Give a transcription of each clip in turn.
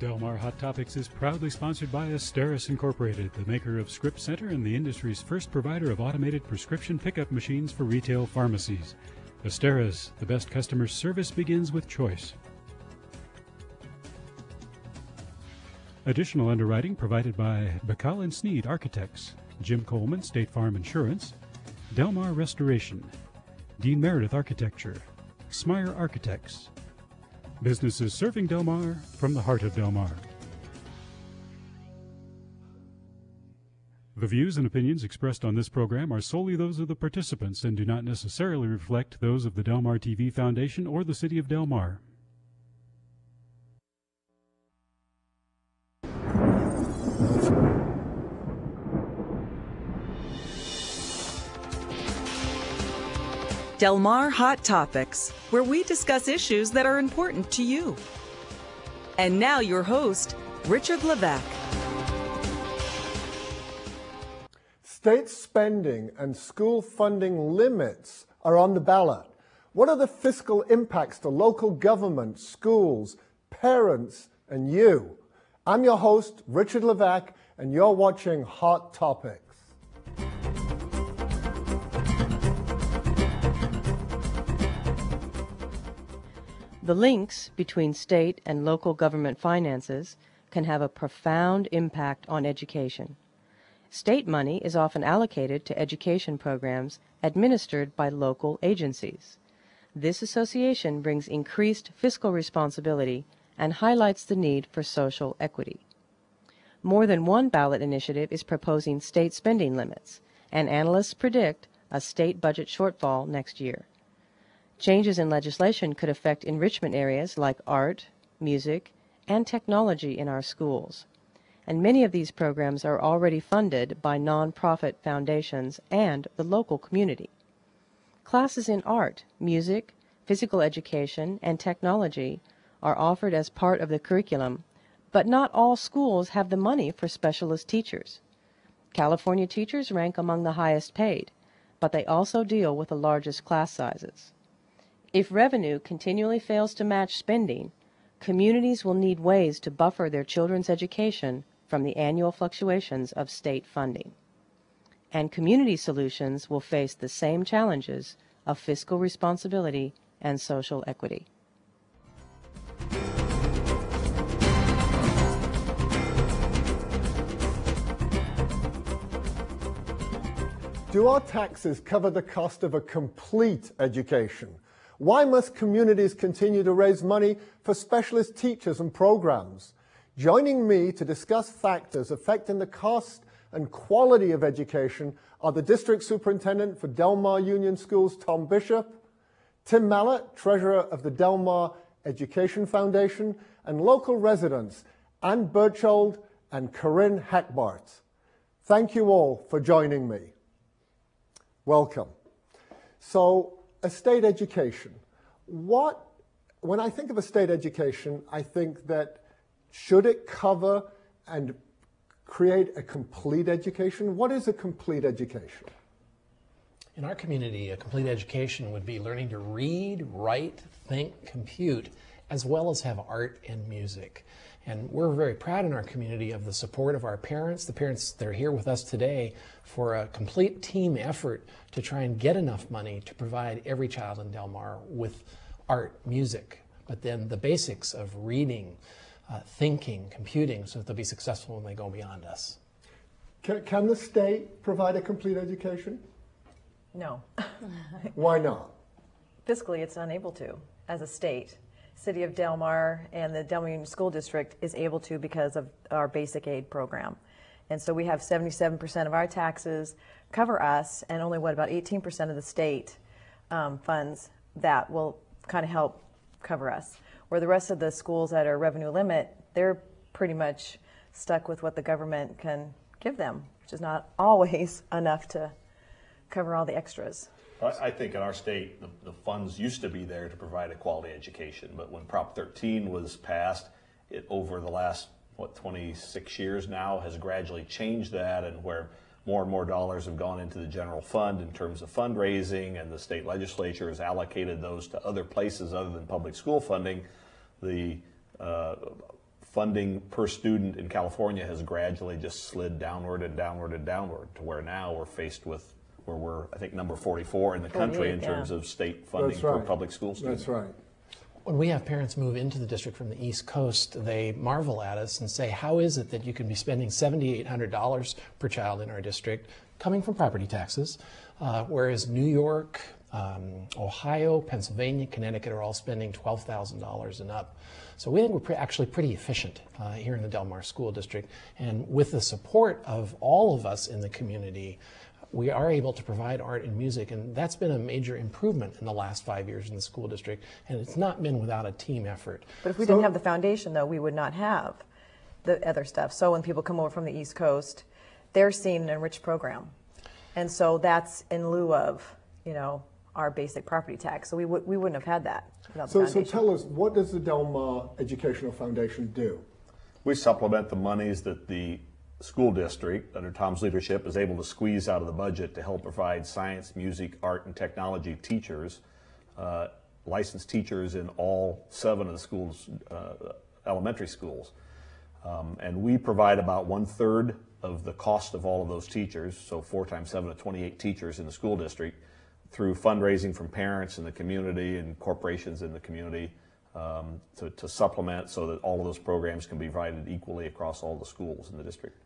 Del Mar Hot Topics is proudly sponsored by Asteris Incorporated, the maker of Script Center and the industry's first provider of automated prescription pickup machines for retail pharmacies. Asteris, the best customer service begins with choice. Additional underwriting provided by Bacall & Sneed Architects, Jim Coleman State Farm Insurance, Del Mar Restoration, Dean Meredith Architecture, Smire Architects. Businesses serving Del Mar from the heart of Del Mar. The views and opinions expressed on this program are solely those of the participants and do not necessarily reflect those of the Del Mar TV Foundation or the City of Del Mar. Del Mar Hot Topics, where we discuss issues that are important to you. And now your host, Richard Levesque. State spending and school funding limits are on the ballot. What are the fiscal impacts to local government, schools, parents, and you? I'm your host, Richard Levesque, and you're watching Hot Topics. The links between state and local government finances can have a profound impact on education. State money is often allocated to education programs administered by local agencies. This association brings increased fiscal responsibility and highlights the need for social equity. More than one ballot initiative is proposing state spending limits, and analysts predict a state budget shortfall next year. Changes in legislation could affect enrichment areas like art, music, and technology in our schools. And many of these programs are already funded by nonprofit foundations and the local community. Classes in art, music, physical education, and technology are offered as part of the curriculum, but not all schools have the money for specialist teachers. California teachers rank among the highest paid, but they also deal with the largest class sizes. If revenue continually fails to match spending, communities will need ways to buffer their children's education from the annual fluctuations of state funding. And community solutions will face the same challenges of fiscal responsibility and social equity. Do our taxes cover the cost of a complete education? Why must communities continue to raise money for specialist teachers and programs? Joining me to discuss factors affecting the cost and quality of education are the District Superintendent for Del Mar Union Schools, Tom Bishop, Tim Mallett, Treasurer of the Del Mar Education Foundation, and local residents Ann Birchold and Corinne Hackbart. Thank you all for joining me. Welcome. So, a state education. When I think of a state education, I think that should it cover and create a complete education? What is a complete education? In our community, a complete education would be learning to read, write, think, compute, as well as have art and music. And we're very proud in our community of the support of our parents, the parents that are here with us today, for a complete team effort to try and get enough money to provide every child in Del Mar with art, music, but then the basics of reading, thinking, computing, so that they'll be successful when they go beyond us. Can the state provide a complete education? No. Why not? Fiscally, it's unable to, as a state. City of Del Mar and the Del Mar Union School District is able to because of our basic aid program. And so we have 77% of our taxes cover us, and only about 18% of the state funds that will kind of help cover us. Where the rest of the schools that are revenue limit, they're pretty much stuck with what the government can give them, which is not always enough to cover all the extras. I think in our state, the funds used to be there to provide a quality education, but when Prop 13 was passed, it over the last, 26 years now, has gradually changed that, and where more and more dollars have gone into the general fund in terms of fundraising, and the state legislature has allocated those to other places other than public school funding, the funding per student in California has gradually just slid downward and downward and downward to where now we're faced with where we're, I think, number 44 in the country in terms of state funding for public school students. That's right. When we have parents move into the district from the East Coast, they marvel at us and say, how is it that you can be spending $7,800 per child in our district coming from property taxes, whereas New York, Ohio, Pennsylvania, Connecticut are all spending $12,000 and up. So we think we're actually pretty efficient here in the Del Mar School District. And with the support of all of us in the community, we are able to provide art and music, and that's been a major improvement in the last 5 years in the school district, and it's not been without a team effort. But if we didn't have the foundation, though, we would not have the other stuff. So when people come over from the East Coast, they're seeing an enriched program. And so that's in lieu of, you know, our basic property tax. So we wouldn't have had that without the foundation. So tell us, what does the Del Mar Educational Foundation do? We supplement the monies that the school district, under Tom's leadership, is able to squeeze out of the budget to help provide science, music, art, and technology teachers, licensed teachers in all 7 of the schools, elementary schools. And we provide about 1/3 of the cost of all of those teachers, so 4 times 7 to 28 teachers in the school district, through fundraising from parents in the community and corporations in the community, to supplement so that all of those programs can be provided equally across all the schools in the district.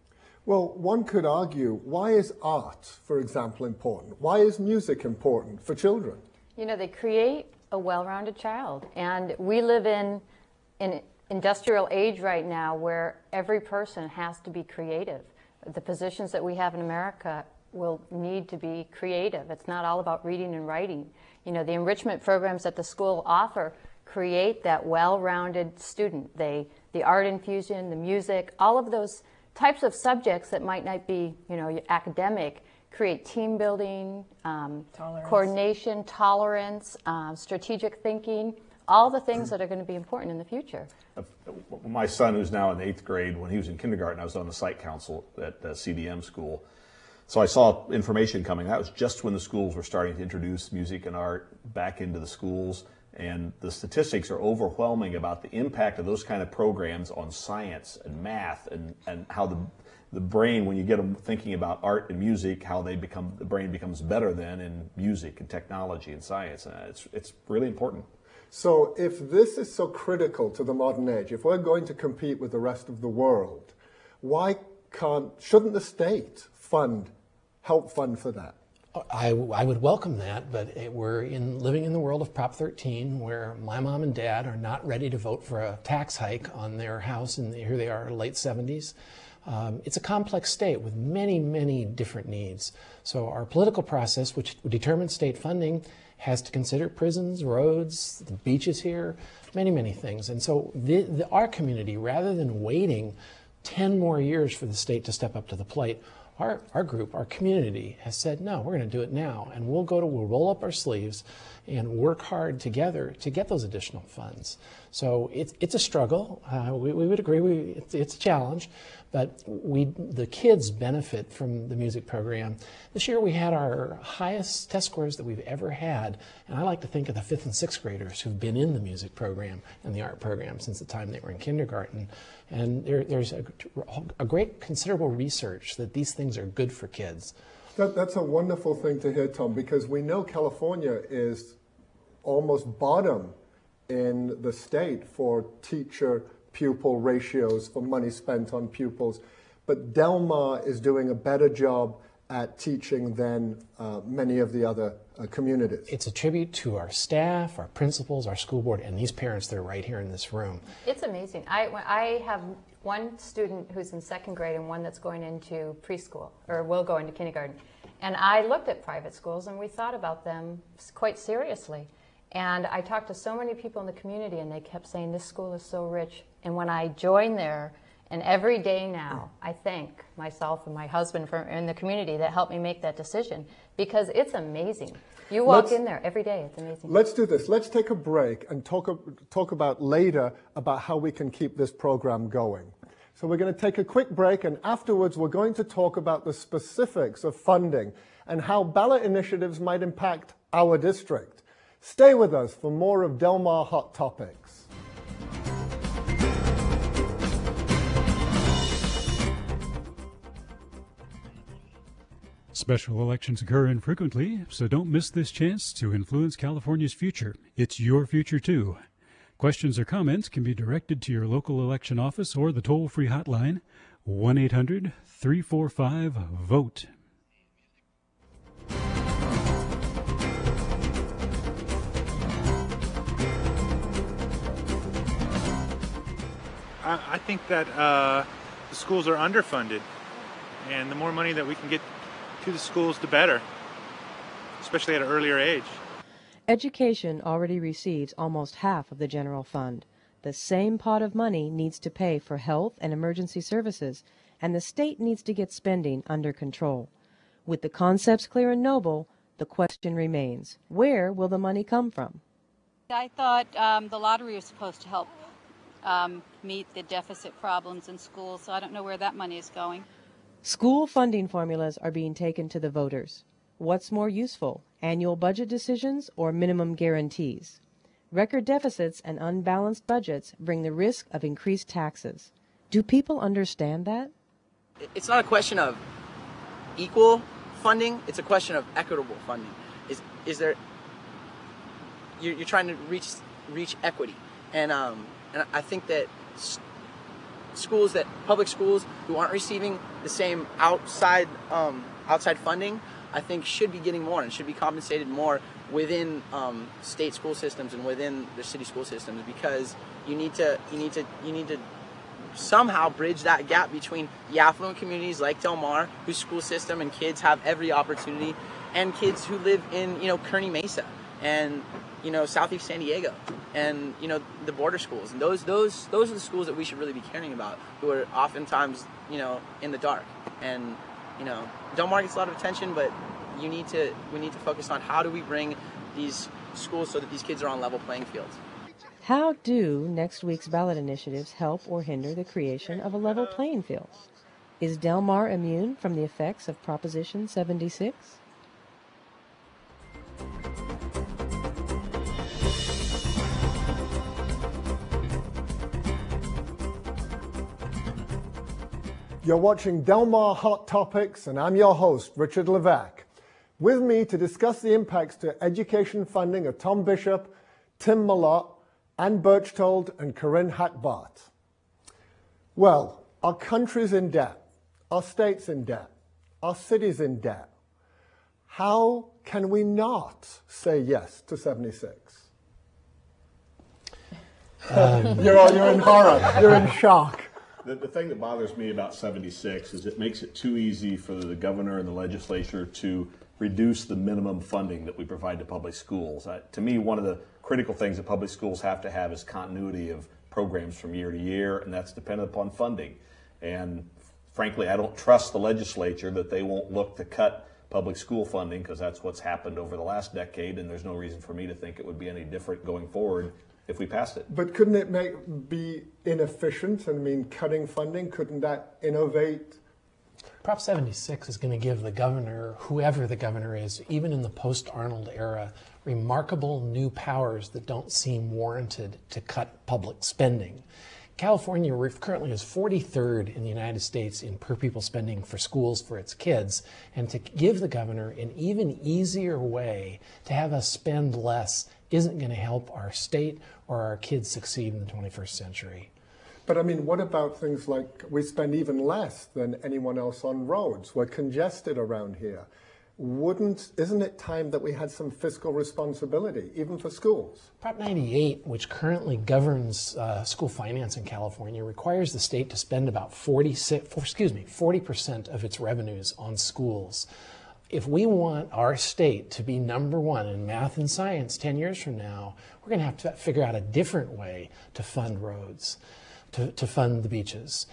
Well, one could argue, why is art, for example, important? Why is music important for children? You know, they create a well-rounded child. And we live in an industrial age right now where every person has to be creative. The positions that we have in America will need to be creative. It's not all about reading and writing. You know, the enrichment programs that the school offer create that well-rounded student. The art infusion, the music, all of those types of subjects that might not be, you know, academic, create team building, coordination, tolerance, strategic thinking, all the things that are going to be important in the future. My son, who's now in 8th grade, when he was in kindergarten, I was on the site council at CDM school. So I saw information coming. That was just when the schools were starting to introduce music and art back into the schools. And the statistics are overwhelming about the impact of those kind of programs on science and math, and how the brain, when you get them thinking about art and music, how the brain becomes better then in music and technology and science. It's really important. So if this is so critical to the modern age, if we're going to compete with the rest of the world, why shouldn't the state help fund for that? I would welcome that, but we're living in the world of Prop 13, where my mom and dad are not ready to vote for a tax hike on their house, and here they are, late 70s. It's a complex state with many, many different needs. So our political process, which determines state funding, has to consider prisons, roads, the beaches here, many, many things. And so our community, rather than waiting 10 more years for the state to step up to the plate, our group, our community has said, no, we're going to do it now. And we'll roll up our sleeves and work hard together to get those additional funds. So it's a struggle. We would agree it's a challenge, but the kids benefit from the music program. This year we had our highest test scores that we've ever had, and I like to think of the 5th and 6th graders who've been in the music program and the art program since the time they were in kindergarten. And there's a great considerable research that these things are good for kids. That's a wonderful thing to hear, Tom, because we know California is almost bottom in the state for teacher-pupil ratios, for money spent on pupils. But Del Mar is doing a better job at teaching than many of the other communities. It's a tribute to our staff, our principals, our school board, and these parents that are right here in this room. It's amazing. I have one student who's in 2nd grade and one that's going into preschool, or will go into kindergarten. And I looked at private schools and we thought about them quite seriously. And I talked to so many people in the community and they kept saying, this school is so rich. And when I joined there, and every day now, I thank myself and my husband in the community that helped me make that decision, because it's amazing. You walk in there every day, it's amazing. Let's do this. Let's take a break and talk about later about how we can keep this program going. So we're going to take a quick break, and afterwards we're going to talk about the specifics of funding and how ballot initiatives might impact our district. Stay with us for more of Del Mar Hot Topics. Special elections occur infrequently, so don't miss this chance to influence California's future. It's your future, too. Questions or comments can be directed to your local election office or the toll-free hotline, 1-800-345-VOTE. I think that the schools are underfunded, and the more money that we can get to the schools, the better, especially at an earlier age. Education already receives almost half of the general fund. The same pot of money needs to pay for health and emergency services, and the state needs to get spending under control. With the concepts clear and noble, the question remains, where will the money come from? I thought the lottery was supposed to help meet the deficit problems in schools, so I don't know where that money is going. School funding formulas are being taken to the voters. What's more useful, annual budget decisions or minimum guarantees? Record deficits and unbalanced budgets bring the risk of increased taxes. Do people understand that? It's not a question of equal funding, it's a question of equitable funding. Is there, you're trying to reach equity. And I think that public schools who aren't receiving the same outside funding, I think should be getting more and should be compensated more within state school systems and within the city school systems, because you need to somehow bridge that gap between the affluent communities like Del Mar, whose school system and kids have every opportunity, and kids who live in Kearny Mesa and Southeast San Diego and the border schools. And those are the schools that we should really be caring about, who are oftentimes in the dark. And Del Mar gets a lot of attention, but we need to focus on how do we bring these schools so that these kids are on level playing fields. How do next week's ballot initiatives help or hinder the creation of a level playing field? Is Del Mar immune from the effects of Proposition 76? You're watching Del Mar Hot Topics, and I'm your host, Richard Levesque. With me to discuss the impacts to education funding are Tom Bishop, Tim Malott, Ann Birchtold, and Corinne Hackbart. Well, our country's in debt, our state's in debt, our city's in debt. How can we not say yes to 76? You're in horror, you're in shock. The thing that bothers me about 76 is it makes it too easy for the governor and the legislature to reduce the minimum funding that we provide to public schools. To me, one of the critical things that public schools have to have is continuity of programs from year to year, and that's dependent upon funding. And frankly, I don't trust the legislature that they won't look to cut public school funding, because that's what's happened over the last decade, and there's no reason for me to think it would be any different going forward if we passed it. But couldn't it be inefficient? I mean, cutting funding, couldn't that innovate? Prop 76 is going to give the governor, whoever the governor is, even in the post-Arnold era, remarkable new powers that don't seem warranted to cut public spending. California currently is 43rd in the United States in per pupil spending for schools for its kids, and to give the governor an even easier way to have us spend less isn't going to help our state or our kids succeed in the 21st century. But I mean, what about things like we spend even less than anyone else on roads? We're congested around here. Isn't it time that we had some fiscal responsibility, even for schools? Prop 98, which currently governs school finance in California, requires the state to spend about 40% of its revenues on schools. If we want our state to be #1 in math and science 10 years from now, we're going to have to figure out a different way to fund roads, to fund the beaches.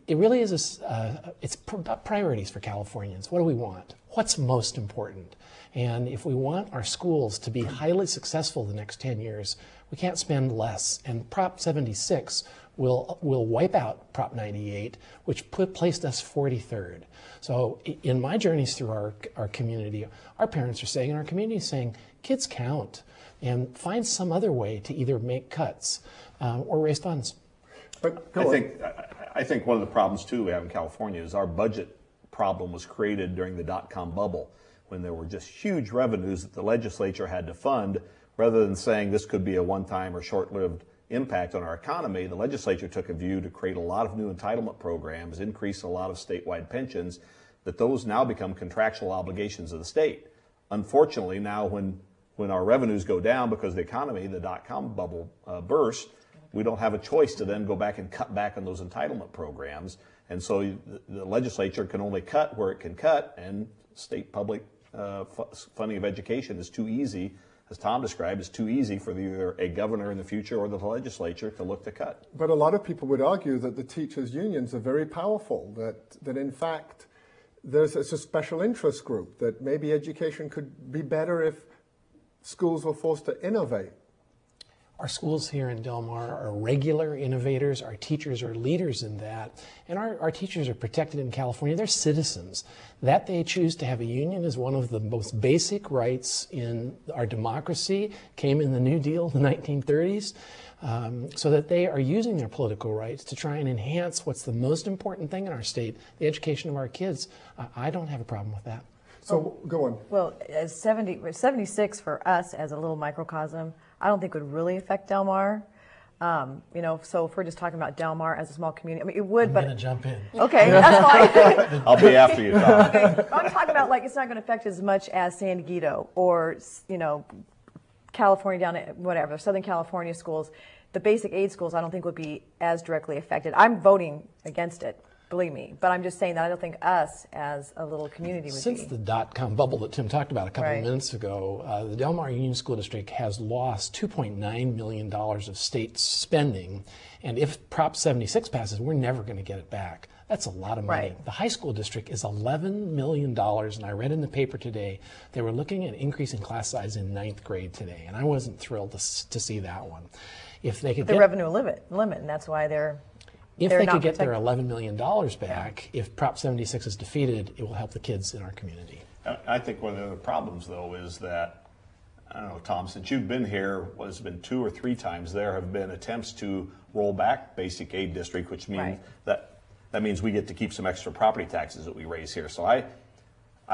It really is it's about priorities for Californians. What do we want? What's most important? And if we want our schools to be highly successful the next 10 years, we can't spend less. And Prop 76 will wipe out Prop 98, which placed us 43rd. So in my journeys through our community, our parents are saying, and our community is saying, kids count, and find some other way to either make cuts or raise funds. But I think one of the problems too we have in California is our budget problem was created during the dot-com bubble, when there were just huge revenues that the legislature had to fund. Rather than saying this could be a one-time or short-lived impact on our economy, the legislature took a view to create a lot of new entitlement programs, increase a lot of statewide pensions, that those now become contractual obligations of the state. Unfortunately, now when our revenues go down because the economy, the dot-com bubble burst, we don't have a choice to then go back and cut back on those entitlement programs. And so the legislature can only cut where it can cut, and state public funding of education is too easy, as Tom described, is too easy for either a governor in the future or the legislature to look to cut. But a lot of people would argue that the teachers' unions are very powerful, that in fact it's a special interest group, that maybe education could be better if schools were forced to innovate. Our schools here in Del Mar are regular innovators. Our teachers are leaders in that. And our teachers are protected in California. They're citizens. That they choose to have a union is one of the most basic rights in our democracy, came in the New Deal in the 1930s, so that they are using their political rights to try and enhance what's the most important thing in our state, the education of our kids. I don't have a problem with that. So go on. Well, 76 for us as a little microcosm, I don't think would really affect Del Mar. So if we're just talking about Del Mar as a small community, I mean, it would, but... I'm going to jump in. Okay, that's fine. I'll be after you, Tom. Okay, I'm talking about, like, it's not going to affect as much as San Diego or, California down at whatever, Southern California schools. The basic aid schools, I don't think would be as directly affected. I'm voting against it, believe me, but I'm just saying that I don't think us as a little community would Since be. the dot-com bubble that Tim talked about a couple Right. of minutes ago, the Del Mar Union School District has lost $2.9 million of state spending, and if Prop 76 passes, we're never going to get it back. That's a lot of money. Right. The high school district is $11 million, and I read in the paper today they were looking at increasing class size in 9th grade today, and I wasn't thrilled to see that one. If they could The get revenue limit, and that's why they're If they're they not could get their protected. $11 million back, if Prop 76 is defeated, it will help the kids in our community. I think one of the other problems, though, is that, I don't know, Tom, since you've been here, it's been 2 or 3 times, there have been attempts to roll back basic aid district, which means Right. that means we get to keep some extra property taxes that we raise here. So I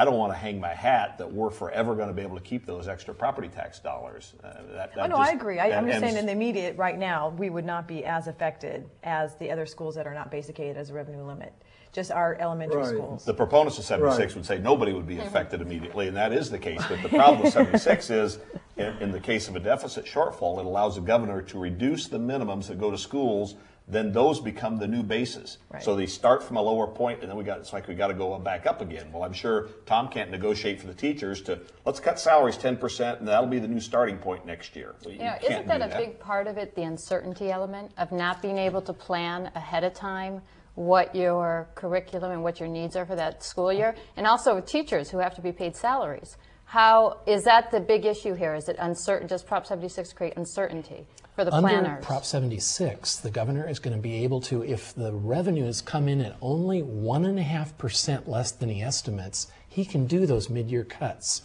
don't want to hang my hat that we're forever going to be able to keep those extra property tax dollars. I agree. I'm just saying in the immediate right now, we would not be as affected as the other schools that are not basic aid as a revenue limit, just our elementary Right. schools. The proponents of 76 would say nobody would be affected immediately, and that is the case. But the problem with 76 is, in the case of a deficit shortfall, it allows the governor to reduce the minimums that go to schools. Then those become the new bases. Right. So they start from a lower point, and then it's like we got to go back up again. Well, I'm sure Tom can't negotiate for the teachers to let's cut salaries 10%, and that'll be the new starting point next year. Well, Isn't that a big part of it, the uncertainty element of not being able to plan ahead of time what your curriculum and what your needs are for that school year? And also teachers who have to be paid salaries. How is that the big issue here? Is it uncertain? Does Prop 76 create uncertainty for the planners? Under Prop 76, the governor is going to be able to, if the revenues come in at only 1.5% less than he estimates, he can do those mid-year cuts.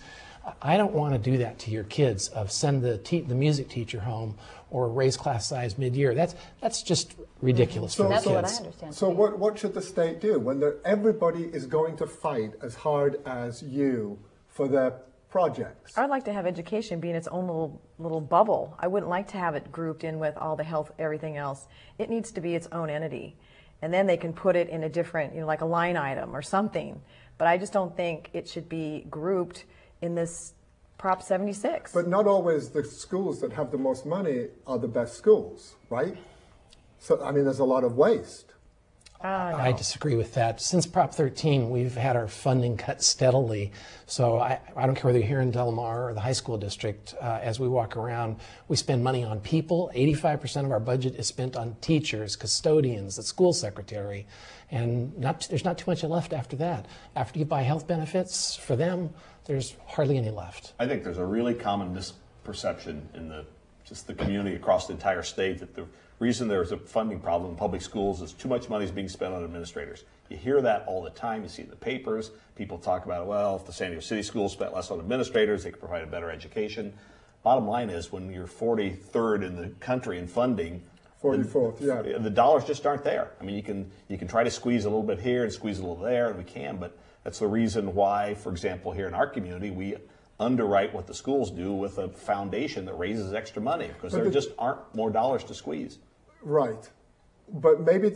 I don't want to do that to your kids, of send the music teacher home or raise class size mid-year. That's just ridiculous for the That's kids. what I understand. So what should the state do when everybody is going to fight as hard as you for their projects? I'd like to have education be in its own little bubble. I wouldn't like to have it grouped in with all the health, everything else. It needs to be its own entity. And then they can put it in a different, like a line item or something. But I just don't think it should be grouped in this Prop 76. But not always the schools that have the most money are the best schools, right? So, I mean, there's a lot of waste. I disagree with that. Since Prop 13, we've had our funding cut steadily. So I don't care whether you're here in Del Mar or the high school district, as we walk around, we spend money on people. 85% of our budget is spent on teachers, custodians, the school secretary, and there's not too much left after that. After you buy health benefits for them, there's hardly any left. I think there's a really common misperception in just the community across the entire state that the reason there's a funding problem in public schools is too much money is being spent on administrators. You hear that all the time. You see it in the papers. People talk about, well, if the San Diego City schools spent less on administrators, they could provide a better education. Bottom line is, when you're 43rd in the country in funding 44th, yeah. The dollars just aren't there. I mean, you can try to squeeze a little bit here and squeeze a little there, and we can, but that's the reason why, for example, here in our community, we underwrite what the schools do with a foundation that raises extra money, because there just aren't more dollars to squeeze. Right. But maybe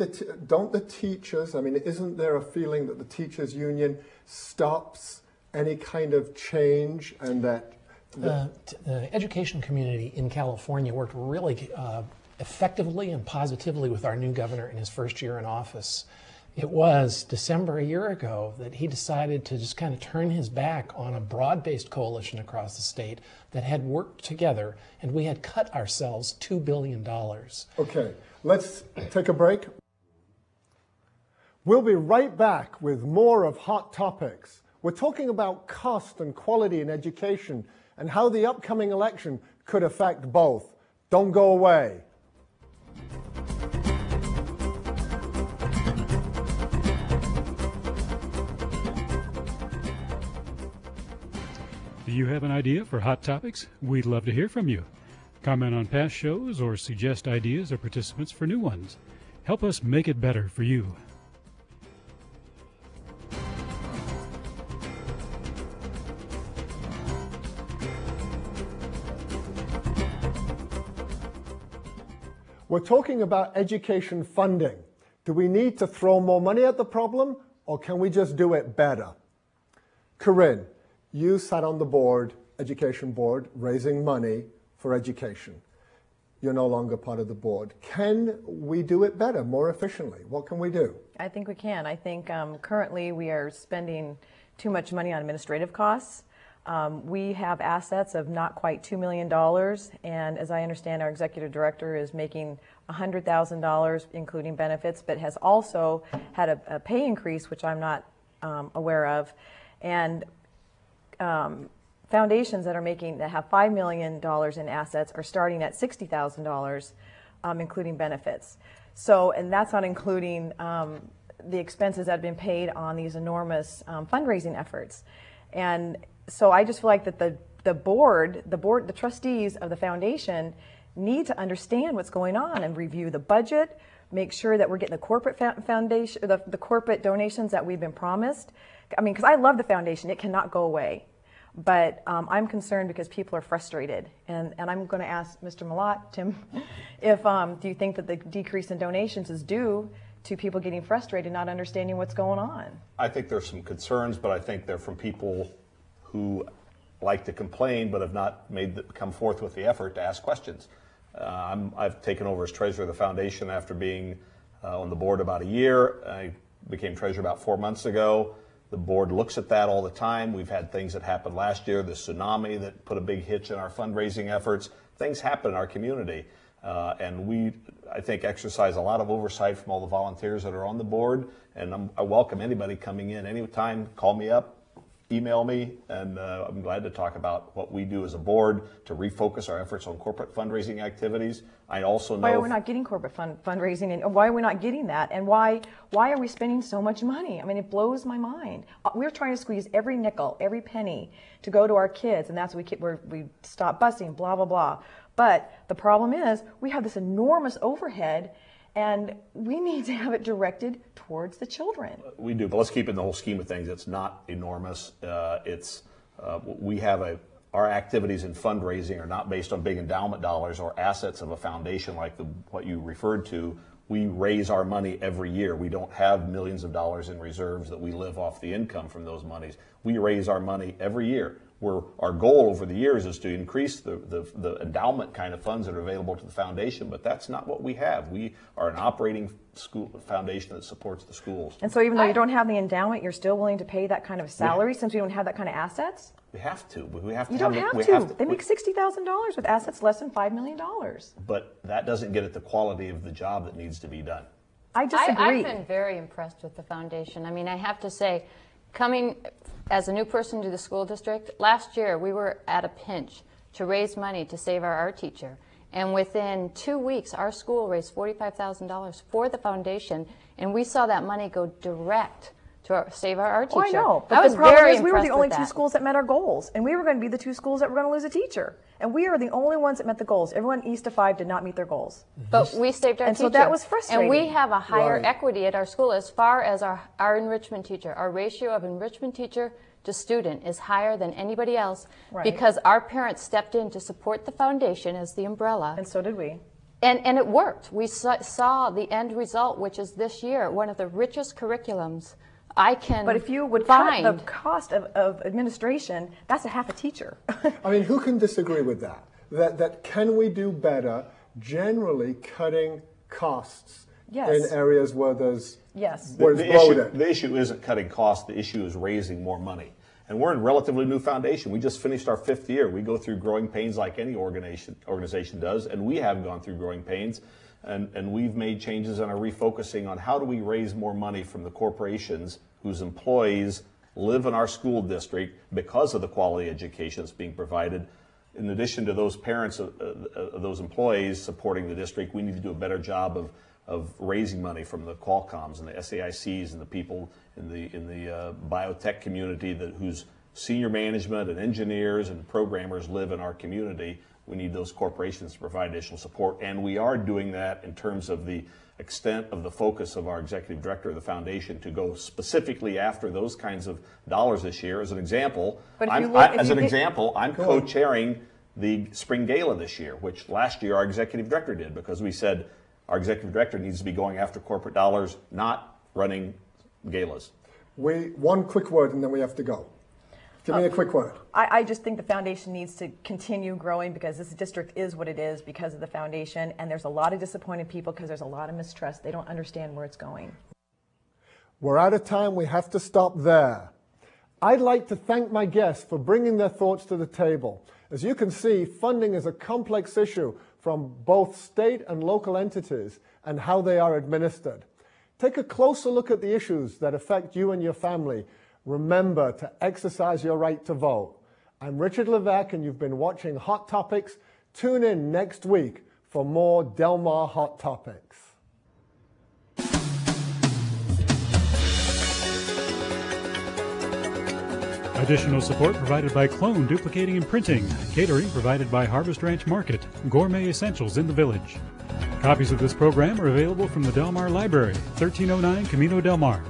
don't the teachers, I mean, isn't there a feeling that the teachers union stops any kind of change, and that the education community in California worked really effectively and positively with our new governor in his first year in office. It was December a year ago that he decided to just kind of turn his back on a broad-based coalition across the state that had worked together, and we had cut ourselves $2 billion. Okay, let's take a break. We'll be right back with more of Hot Topics. We're talking about cost and quality in education and how the upcoming election could affect both. Don't go away. Do you have an idea for Hot Topics? We'd love to hear from you. Comment on past shows or suggest ideas or participants for new ones. Help us make it better for you. We're talking about education funding. Do we need to throw more money at the problem, or can we just do it better? Corinne, you sat on the board, education board, raising money for education. You're no longer part of the board. Can we do it better, more efficiently? What can we do? I think we can. I think currently we are spending too much money on administrative costs. We have assets of not quite $2 million, and as I understand, our executive director is making $100,000, including benefits, but has also had a pay increase, which I'm not aware of. And foundations that have $5 million in assets are starting at $60,000, including benefits. So, and that's not including the expenses that have been paid on these enormous fundraising efforts. And so I just feel like that the trustees of the foundation need to understand what's going on and review the budget, make sure that we're getting the corporate foundation, the corporate donations that we've been promised. I mean, because I love the foundation, it cannot go away. But I'm concerned because people are frustrated. And I'm going to ask Mr. Malott, Tim, if do you think that the decrease in donations is due to people getting frustrated, not understanding what's going on? I think there's some concerns, but I think they're from people who like to complain but have not come forth with the effort to ask questions. I've taken over as treasurer of the foundation after being on the board about a year. I became treasurer about 4 months ago. The board looks at that all the time. We've had things that happened last year, the tsunami that put a big hitch in our fundraising efforts. Things happen in our community. And we, I think, exercise a lot of oversight from all the volunteers that are on the board. And I welcome anybody coming in anytime. Call me up, email me, and I'm glad to talk about what we do as a board to refocus our efforts on corporate fundraising activities. I also know why are we not getting corporate fundraising, and why are we not getting that, and why are we spending so much money? I mean, it blows my mind. We're trying to squeeze every nickel, every penny to go to our kids, and that's why we stop busing, blah blah blah. But the problem is we have this enormous overhead, and we need to have it directed towards the children. We do, but let's keep it in the whole scheme of things. It's not enormous. We have our activities in fundraising are not based on big endowment dollars or assets of a foundation like what you referred to. We raise our money every year. We don't have millions of dollars in reserves that we live off the income from those monies. We raise our money every year. Our goal over the years is to increase the endowment kind of funds that are available to the foundation, but that's not what we have. We are an operating school foundation that supports the schools. And so even though you don't have the endowment, you're still willing to pay that kind of salary since we don't have that kind of assets? We have to. We have to. You don't have to. They make $60,000 with assets less than $5 million. But that doesn't get at the quality of the job that needs to be done. I disagree. I've been very impressed with the foundation. I mean, I have to say, coming as a new person to the school district, last year we were at a pinch to raise money to save our art teacher. And within 2 weeks, our school raised $45,000 for the foundation, and we saw that money go direct to save our art Oh, teacher. I know. I But was the problem very is we were the impressed only with two that. schools that met our goals. And we were going to be the two schools that were going to lose a teacher. And we are the only ones that met the goals. Everyone east of 5 did not meet their goals. But we saved our And teacher. so that was frustrating. And we have a higher Right. equity at our school as far as our enrichment teacher. Our ratio of enrichment teacher to student is higher than anybody else Right. because our parents stepped in to support the foundation as the umbrella. And so did we. And it worked. We saw the end result, which is this year, one of the richest curriculums I can But if you would find. cut the cost of administration, that's a half a teacher. I mean, who can disagree with that? That can we do better generally cutting costs Yes. in areas where there's Yes. where it's bloated? The issue isn't cutting costs, the issue is raising more money. And we're in a relatively new foundation. We just finished our 5th year. We go through growing pains like any organization does, and we have gone through growing pains. And we've made changes and are refocusing on how do we raise more money from the corporations whose employees live in our school district because of the quality education that's being provided. In addition to those parents of those employees supporting the district, we need to do a better job of raising money from the Qualcomms and the SAICs and the people in the biotech community whose senior management and engineers and programmers live in our community. We need those corporations to provide additional support, and we are doing that in terms of the extent of the focus of our executive director of the foundation to go specifically after those kinds of dollars this year. As an example, But if you look- I'm co-chairing the Spring Gala this year, which last year our executive director did, because we said our executive director needs to be going after corporate dollars, not running galas. One quick word and then we have to go. Give me a quick word. I just think the foundation needs to continue growing because this district is what it is because of the foundation. And there's a lot of disappointed people because there's a lot of mistrust. They don't understand where it's going. We're out of time. We have to stop there. I'd like to thank my guests for bringing their thoughts to the table. As you can see, funding is a complex issue from both state and local entities and how they are administered. Take a closer look at the issues that affect you and your family. Remember to exercise your right to vote. I'm Richard Levesque, and you've been watching Hot Topics. Tune in next week for more Del Mar Hot Topics. Additional support provided by Clone Duplicating and Printing. Catering provided by Harvest Ranch Market. Gourmet Essentials in the Village. Copies of this program are available from the Del Mar Library, 1309 Camino Del Mar.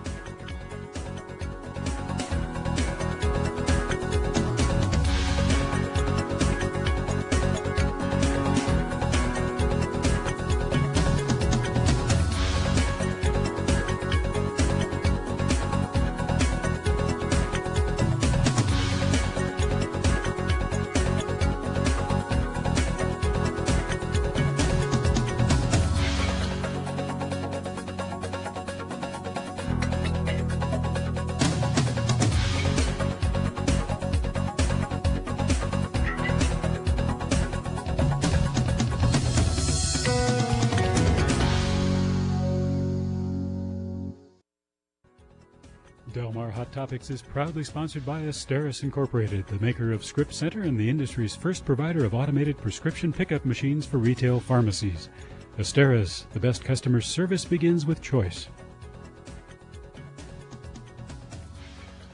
Del Mar Hot Topics is proudly sponsored by Asteris Incorporated, the maker of Script Center and the industry's first provider of automated prescription pickup machines for retail pharmacies. Asteris, the best customer service begins with choice.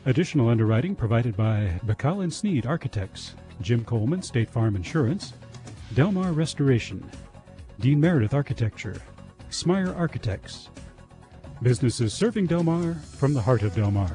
Additional underwriting provided by Bacall & Sneed Architects, Jim Coleman State Farm Insurance, Del Mar Restoration, Dean Meredith Architecture, Smire Architects. Businesses serving Del Mar from the heart of Del Mar.